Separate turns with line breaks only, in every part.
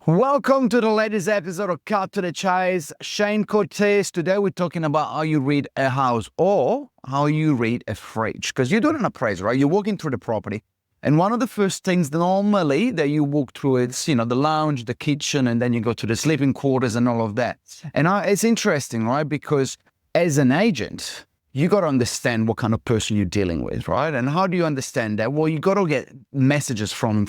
Welcome to the latest episode of Cut to the Chase. Shane Cortese. Today we're talking about how you read a house or how you read a fridge. Because you're doing an appraisal, right? You're walking through the property. And one of the first things normally that you walk through is, the lounge, the kitchen, and then you go to the sleeping quarters and all of that. And it's interesting, right? Because as an agent, you got to understand what kind of person you're dealing with, right? And how do you understand that? Well, you got to get messages from,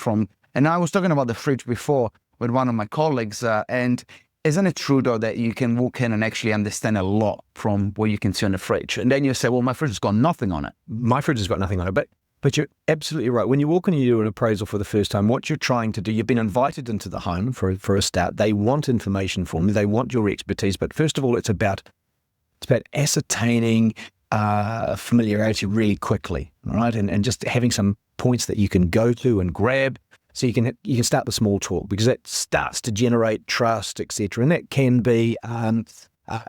and I was talking about the fridge before with one of my colleagues, and isn't it true though that you can walk in and actually understand a lot from what you can see on the fridge? And then you say, well, my fridge has got nothing on it.
My fridge has got nothing on it, but you're absolutely right. When you walk in and you do an appraisal for the first time, what you're trying to do, you've been invited into the home for a start. They want information from you. They want your expertise. But first of all, it's about ascertaining familiarity really quickly, right? And just having some points that you can go to and grab. So you can start the small talk, because that starts to generate trust, etc. And that can be an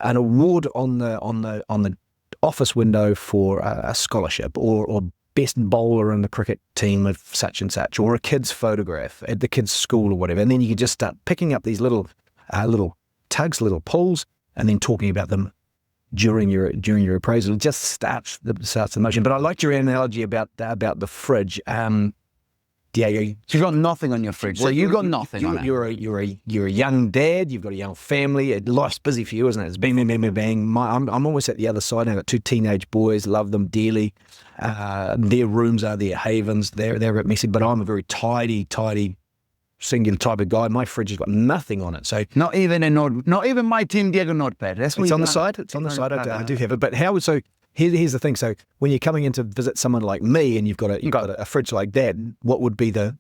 award on the office window for a scholarship, or best bowler in the cricket team of such and such, or a kid's photograph at the kid's school or whatever. And then you can just start picking up these little tugs, little pulls, and then talking about them during your appraisal. It just starts the motion. But I liked your analogy about the fridge. Yeah,
so you've got nothing on your fridge. So you've got nothing on it.
You're a young dad. You've got a young family. Life's busy for you, isn't it? It's bang, bang, bang, bang, bang. I'm almost at the other side. I've got 2 teenage boys. Love them dearly. Their rooms are their havens. They're a bit messy, but I'm a very tidy, singular type of guy. My fridge has got nothing on it. So
not even my Team Diego notepad.
It's on the side. It's on the side. I do have it. But how so? Here's the thing. So when you're coming in to visit someone like me and you've got a fridge like that, what would be the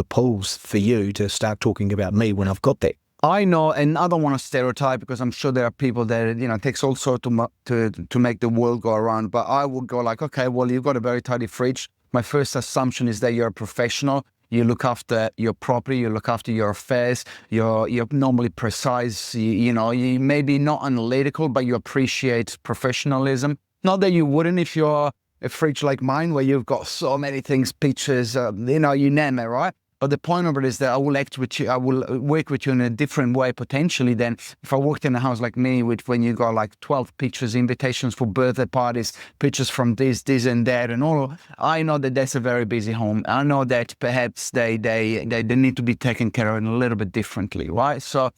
pulls for you to start talking about me when I've got that?
I know, and I don't want to stereotype, because I'm sure there are people that, it takes all sorts to make the world go around. But I would go like, okay, well, you've got a very tidy fridge. My first assumption is that you're a professional. You look after your property, you look after your affairs, you're normally precise, you may be not analytical, but you appreciate professionalism. Not that you wouldn't if you're a fridge like mine, where you've got so many things, pictures, you name it, right? But the point of it is that I will act with you, I will work with you in a different way potentially than if I worked in a house like me, when you got like 12 pictures, invitations for birthday parties, pictures from this and that and all. I know that that's a very busy home. I know that perhaps they need to be taken care of in a little bit differently, right? So,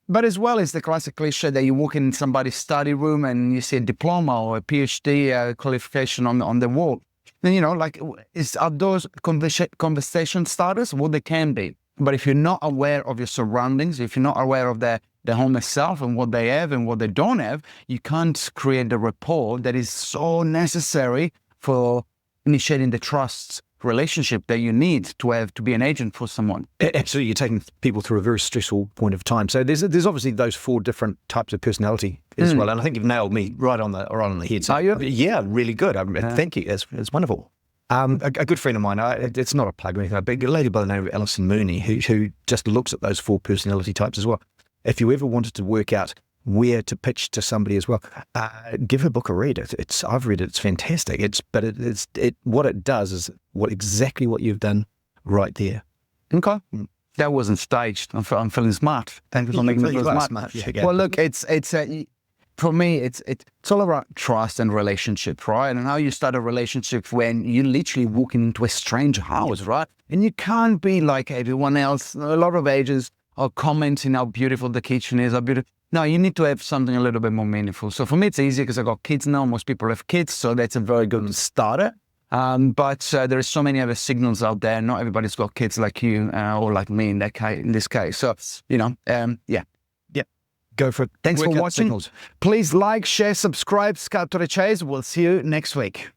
but as well as the classic cliche that you walk in somebody's study room and you see a diploma or a PhD qualification on the wall. Then, are those conversation starters? Well, they can be. But if you're not aware of your surroundings, if you're not aware of the home itself and what they have and what they don't have, you can't create the rapport that is so necessary for initiating the trust relationship that you need to have to be an agent for someone.
Absolutely, you're taking people through a very stressful point of time. So there's obviously those 4 different types of personality as well, and I think you've nailed me right on the head. So,
are you?
Yeah, really good. Thank you. It's wonderful. A good friend of mine, it's not a plug or anything, but a lady by the name of Alison Mooney, who just looks at those 4 personality types as well. If you ever wanted to work out where to pitch to somebody as well, give her book a read. I've read it. It's fantastic. What it does is exactly what you've done right there.
Okay. That wasn't staged. I'm feeling smart. Thank you for making me feel smart.
Yeah.
Well, look, for me, it's all about trust and relationship, right? And how you start a relationship when you literally walk into a strange house, right? And you can't be like everyone else. A lot of agents are commenting how beautiful the kitchen is, how beautiful. No, you need to have something a little bit more meaningful. So for me, it's easy because I've got kids now. Most people have kids, so that's a very good starter. But there are so many other signals out there. Not everybody's got kids like you or like me in this case. So, yeah.
Go for it.
Thanks for watching. Please like, share, subscribe, Cut to the Chase. We'll see you next week.